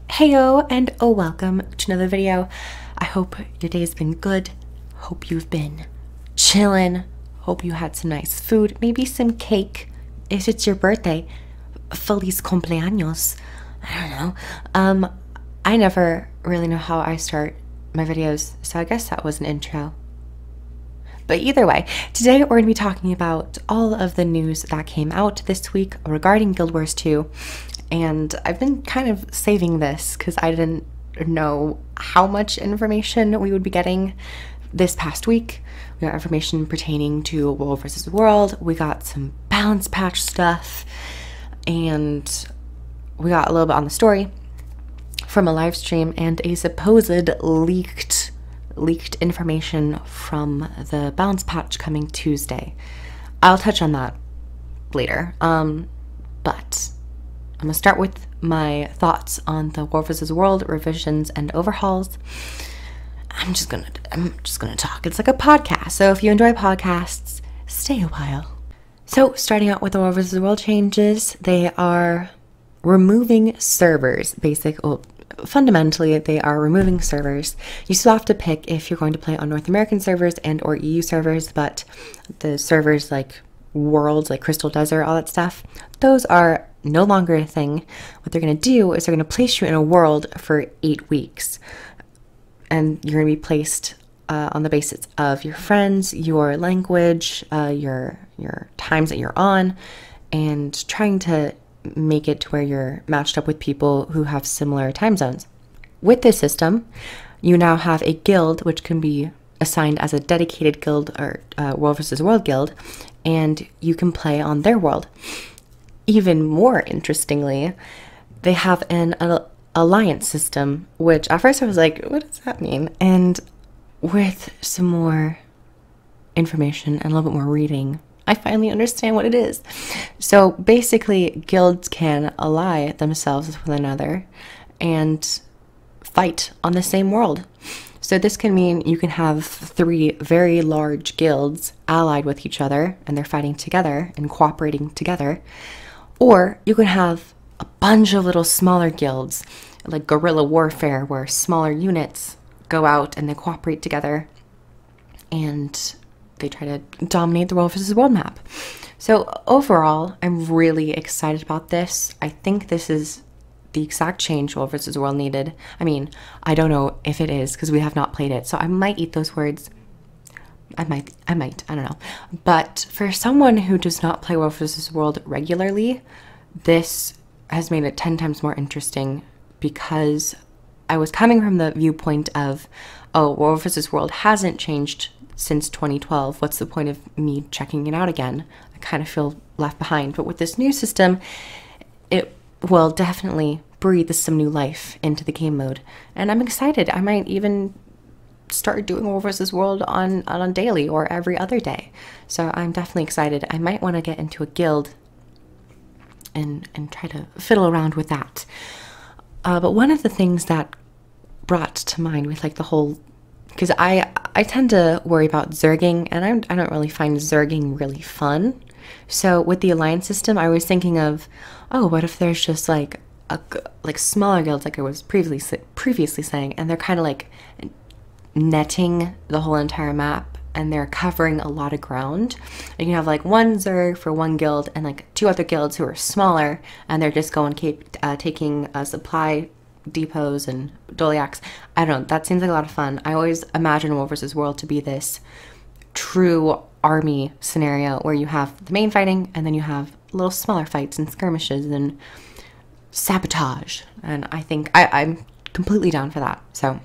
Heyo and welcome to another video. I hope your day's been good. Hope you've been chilling. Hope you had some nice food, maybe some cake. If it's your birthday, feliz cumpleaños. I don't know. I never really know how I start my videos, so I guess that was an intro. But either way, today we're going to be talking about all of the news that came out this week regarding Guild Wars 2. And I've been kind of saving this because I didn't know how much information we would be getting this past week. We got information pertaining to World vs. World. We got some balance patch stuff. And we got a little bit on the story from a live stream and a supposed leaked information from the balance patch coming Tuesday. I'll touch on that later. But I'm gonna start with my thoughts on the World vs. World revisions and overhauls. I'm just gonna talk. It's like a podcast, so if you enjoy podcasts, stay a while. So starting out with the World vs. World changes, they are removing servers. Fundamentally, they are removing servers. You still have to pick if you're going to play on North American servers and or EU servers, but the servers like Worlds, like Crystal Desert, all that stuff, those are no longer a thing. What they're going to do is they're going to place you in a world for 8 weeks, and you're going to be placed on the basis of your friends, your language, your times that you're on, and trying to make it to where you're matched up with people who have similar time zones. With this system, you now have a guild which can be assigned as a dedicated guild or World vs. World guild, and you can play on their world. Even more interestingly, they have an alliance system, which at first I was like, what does that mean? And with some more information and a little bit more reading, I finally understand what it is. So basically, guilds can ally themselves with one another and fight on the same world. So this can mean you can have 3 very large guilds allied with each other, and they're fighting together and cooperating together. Or you can have a bunch of little smaller guilds, like guerrilla warfare, where smaller units go out and they cooperate together and they try to dominate the World vs. World map. So overall, I'm really excited about this. I think this is the exact change World vs. World needed. I mean, I don't know if it is because we have not played it, so I might eat those words. I might, I don't know. But for someone who does not play World vs. World regularly, this has made it 10 times more interesting, because I was coming from the viewpoint of, oh, World vs. World hasn't changed since 2012. What's the point of me checking it out again? I kind of feel left behind. But with this new system, it will definitely breathe some new life into the game mode. And I'm excited. I might even start doing World vs. World on daily or every other day. So I'm definitely excited. I might want to get into a guild and try to fiddle around with that. But one of the things that brought to mind with like the whole, because I tend to worry about zerging, and I don't really find zerging really fun. So with the alliance system, I was thinking of, oh, what if there's just like smaller guilds, like I was previously saying, and they're kind of like netting the whole entire map, and they're covering a lot of ground. And you can have like one zerg for one guild and like 2 other guilds who are smaller, and they're just going taking supply depots and doliacs. I don't know, that seems like a lot of fun. I always imagine World vs. World to be this true army scenario where you have the main fighting and then you have little smaller fights and skirmishes and sabotage. And I think I'm completely down for that. So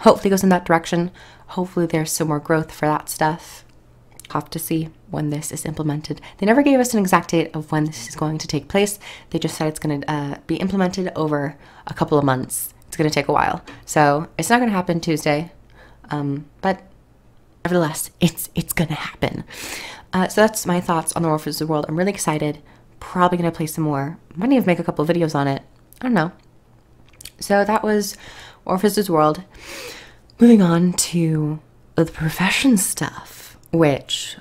hopefully it goes in that direction. Hopefully there's some more growth for that stuff. Have to see when this is implemented. They never gave us an exact date of when this is going to take place. They just said it's going to be implemented over a couple of months. It's going to take a while. So it's not going to happen Tuesday. But nevertheless, it's going to happen. So that's my thoughts on the World vs. World. I'm really excited. Probably going to play some more. Might even make a couple of videos on it. I don't know. So that was World vs. World. Moving on to the profession stuff, which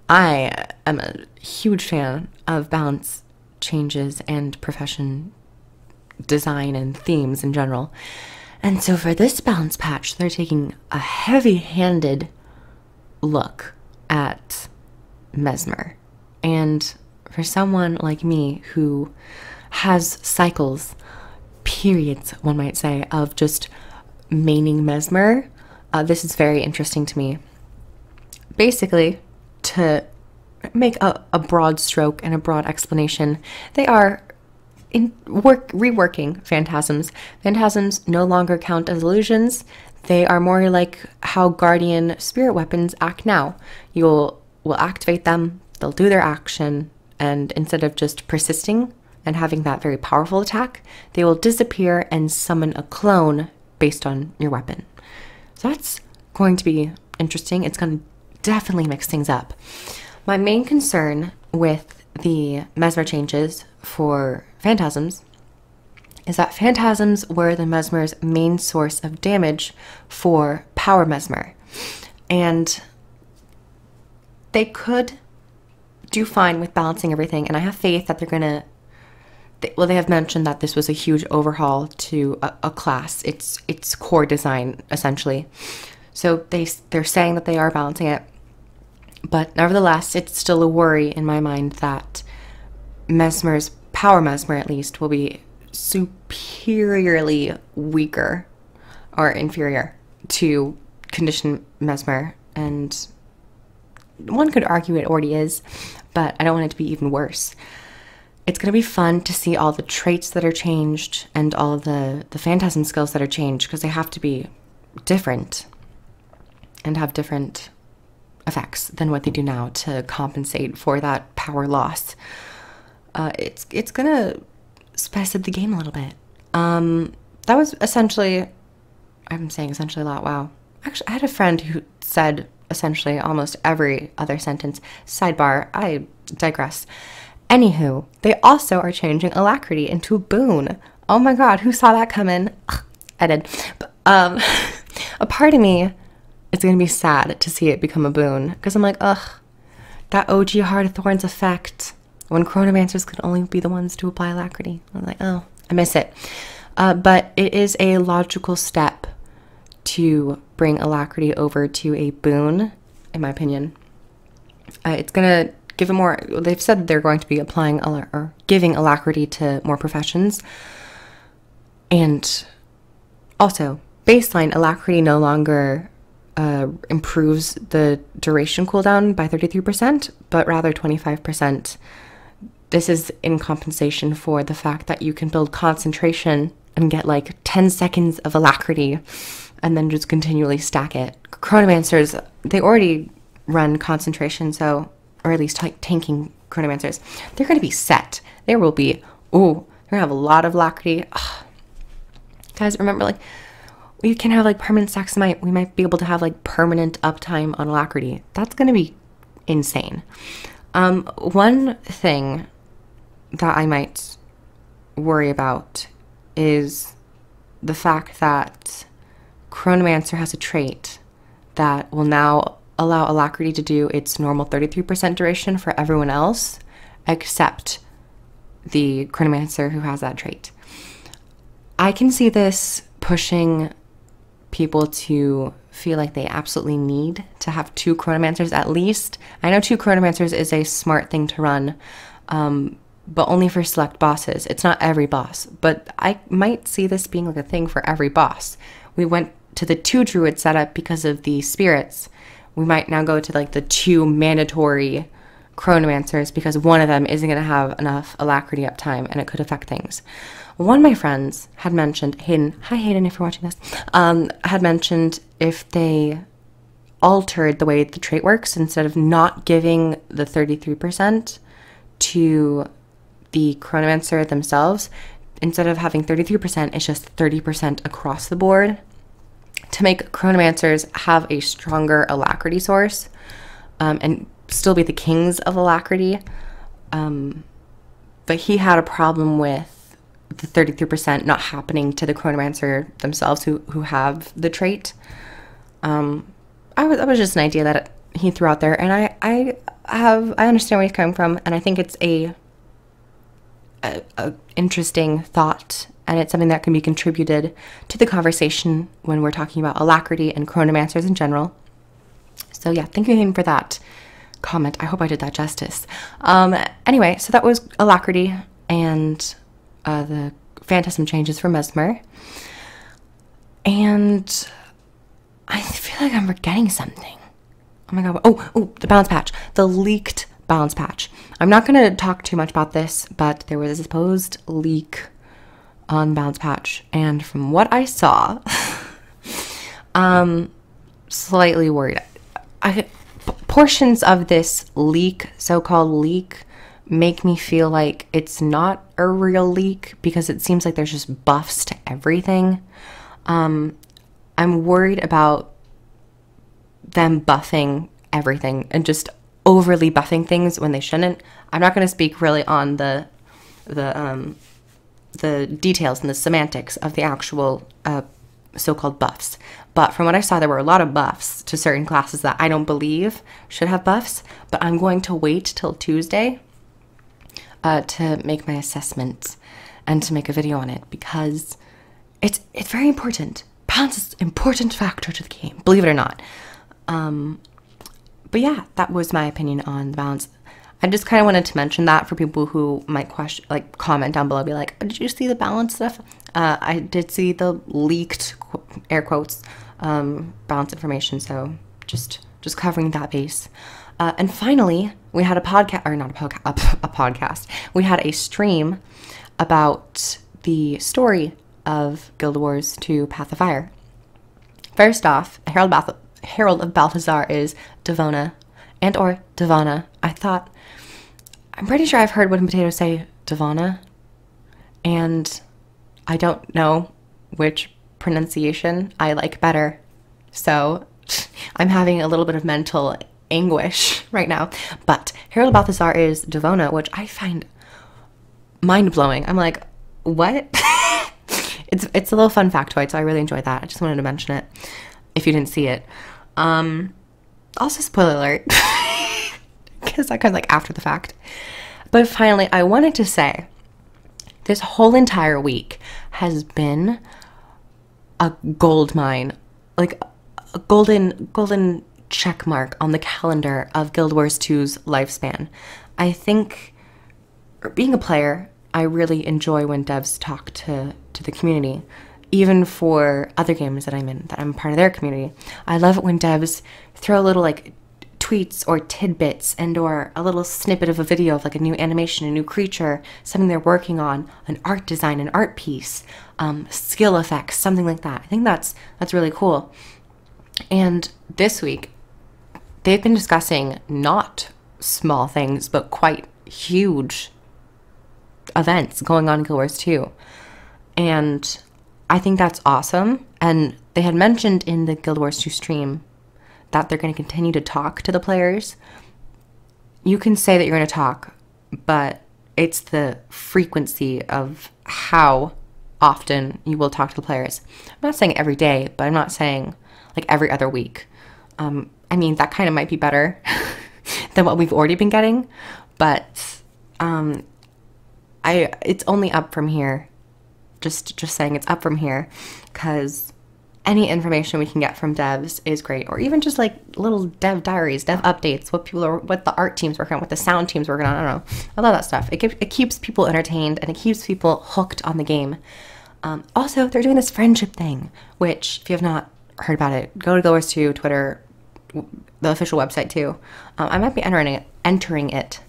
I am a huge fan of balance changes and profession design and themes in general. And so for this balance patch, they're taking a heavy-handed look at Mesmer. And for someone like me who has cycles, periods, one might say, of just maining Mesmer, this is very interesting to me. Basically, to make a broad stroke and a broad explanation, they are reworking phantasms. Phantasms no longer count as illusions. They are more like how guardian spirit weapons act now. Will activate them, they'll do their action, and instead of just persisting and having that very powerful attack, they will disappear and summon a clone based on your weapon. So that's going to be interesting. It's going to definitely mix things up. My main concern with the Mesmer changes for phantasms is that phantasms were the Mesmer's main source of damage for power Mesmer. And they could do fine with balancing everything, and I have faith that they're going to... Well, they have mentioned that this was a huge overhaul to a class, its core design, essentially. So they're saying that they are balancing it. But nevertheless, it's still a worry in my mind that Mesmer's, power Mesmer at least, will be superiorly weaker or inferior to conditioned Mesmer. And one could argue it already is, but I don't want it to be even worse. It's going to be fun to see all the traits that are changed and all the phantasm skills that are changed, because they have to be different and have different effects than what they do now to compensate for that power loss. It's going to spice up the game a little bit. That was essentially... I'm saying essentially a lot, wow. Actually, I had a friend who said essentially almost every other sentence. Sidebar, I digress. Anywho, they also are changing alacrity into a boon. Oh my god, who saw that coming? I did. But, a part of me is going to be sad to see it become a boon, because I'm like, ugh, that OG Heart of Thorns effect, when chronomancers could only be the ones to apply alacrity. I'm like, oh, I miss it. But it is a logical step to bring alacrity over to a boon, in my opinion. It's going to give it more... They've said that they're going to be applying or giving alacrity to more professions. And also, baseline alacrity no longer improves the duration cooldown by 33%, but rather 25%. This is in compensation for the fact that you can build concentration and get like 10 seconds of alacrity and then just continually stack it. Chronomancers, they already run concentration, so, or at least tanking chronomancers, they're going to be set. There will be, they're going to have a lot of alacrity. Ugh. Guys, remember, like, we can have like permanent stacks. We might be able to have like permanent uptime on alacrity. That's going to be insane. One thing that I might worry about is the fact that Chronomancer has a trait that will now allow alacrity to do its normal 33% duration for everyone else except the Chronomancer who has that trait. I can see this pushing people to feel like they absolutely need to have 2 Chronomancers at least. I know 2 Chronomancers is a smart thing to run, but only for select bosses. It's not every boss, but I might see this being like a thing for every boss. We went to the 2 druid setup because of the spirits. We might now go to like the 2 mandatory Chronomancers because one of them isn't going to have enough alacrity uptime and it could affect things. One of my friends had mentioned, Hayden, hi Hayden if you're watching this, had mentioned if they altered the way the trait works, instead of not giving the 33% to the Chronomancer themselves, instead of having 33%, it's just 30% across the board, to make Chronomancers have a stronger alacrity source and still be the kings of alacrity. But he had a problem with the 33% not happening to the Chronomancer themselves who have the trait. That was just an idea that he threw out there, and I understand where he's coming from, and I think it's a interesting thought and it's something that can be contributed to the conversation when we're talking about Alacrity and Chronomancers in general. So yeah, thank you again for that comment. I hope I did that justice. Anyway, so that was Alacrity and the Phantasm changes for Mesmer. And I feel like I'm forgetting something. Oh my god. Oh, the balance patch. The leaked balance patch. I'm not going to talk too much about this, but there was a supposed leak on the balance patch. And from what I saw, slightly worried. Portions of this leak, so-called leak, make me feel like it's not a real leak because it seems like there's just buffs to everything. I'm worried about them buffing everything and just overly buffing things when they shouldn't. I'm not going to speak really on the details and the semantics of the actual so-called buffs. But from what I saw, there were a lot of buffs to certain classes that I don't believe should have buffs. But I'm going to wait till Tuesday to make my assessment and to make a video on it because it's very important. Balance is an important factor to the game, believe it or not. But yeah, that was my opinion on the balance. I just kind of wanted to mention that for people who might question, like, comment down below, be like, did you see the balance stuff? I did see the leaked, air quotes, balance information, so just covering that base. And finally, we had a podcast, or not a podcast, a podcast. We had a stream about the story of Guild Wars 2 Path of Fire. First off, Herald of Balthazar is Devona, and or Devana. I'm pretty sure I've heard Wooden Potato say Devana, and I don't know which pronunciation I like better, so I'm having a little bit of mental anguish right now. But Herald of Balthazar is Devona, which I find mind-blowing. I'm like, what? It's a little fun factoid, so I really enjoyed that. I just wanted to mention it if you didn't see it. Also, spoiler alert, because that comes like after the fact. But finally, I wanted to say this whole entire week has been a gold mine, like a golden check mark on the calendar of Guild Wars 2's lifespan. I think, being a player, I really enjoy when devs talk to the community, even for other games that I'm in, that I'm part of their community. I love it when devs throw little like tweets or tidbits and or a little snippet of a video of like a new animation, a new creature, something they're working on, an art design, an art piece, skill effects, something like that. I think that's really cool. And this week, they've been discussing not small things, but quite huge events going on in Guild Wars 2. And I think that's awesome. And they had mentioned in the Guild Wars 2 stream that they're going to continue to talk to the players. You can say that you're going to talk, but it's the frequency of how often you will talk to the players. I'm not saying every day, but I'm not saying like every other week. I mean, that kind of might be better than what we've already been getting, but it's only up from here. Just saying it's up from here, because any information we can get from devs is great, or even just like little dev diaries, dev updates, what the art team's working on, what the sound team's working on. I don't know. I love that stuff. It keeps people entertained and it keeps people hooked on the game. Also, they're doing this friendship thing, which if you have not heard about it, go to Guild Wars 2 Twitter, the official website too. I might be entering it.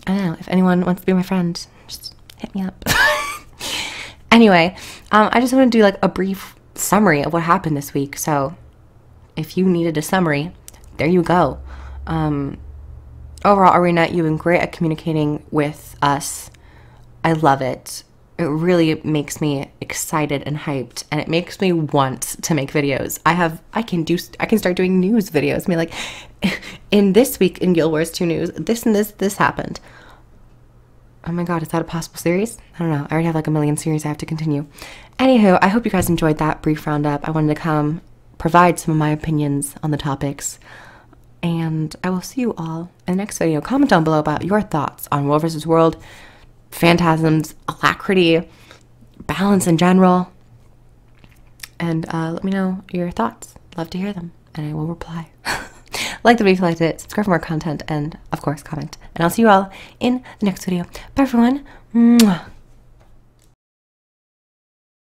I don't know, if anyone wants to be my friend, just hit me up. Anyway, I just want to do like a brief summary of what happened this week. So if you needed a summary, there you go. Overall, Arena, you've been great at communicating with us. I love it. It really makes me excited and hyped, and it makes me want to make videos. I can start doing news videos. I mean, like, in this week in Guild Wars 2 news, this and this happened. Oh my god, is that a possible series? I don't know. I already have like a million series I have to continue. Anywho, I hope you guys enjoyed that brief roundup. I wanted to come provide some of my opinions on the topics. And I will see you all in the next video. Comment down below about your thoughts on World vs. World, Phantasms, Alacrity, balance in general. And let me know your thoughts. Love to hear them, and I will reply. Like the video if you liked it, subscribe for more content, and of course comment. And I'll see you all in the next video. Bye everyone. Mwah.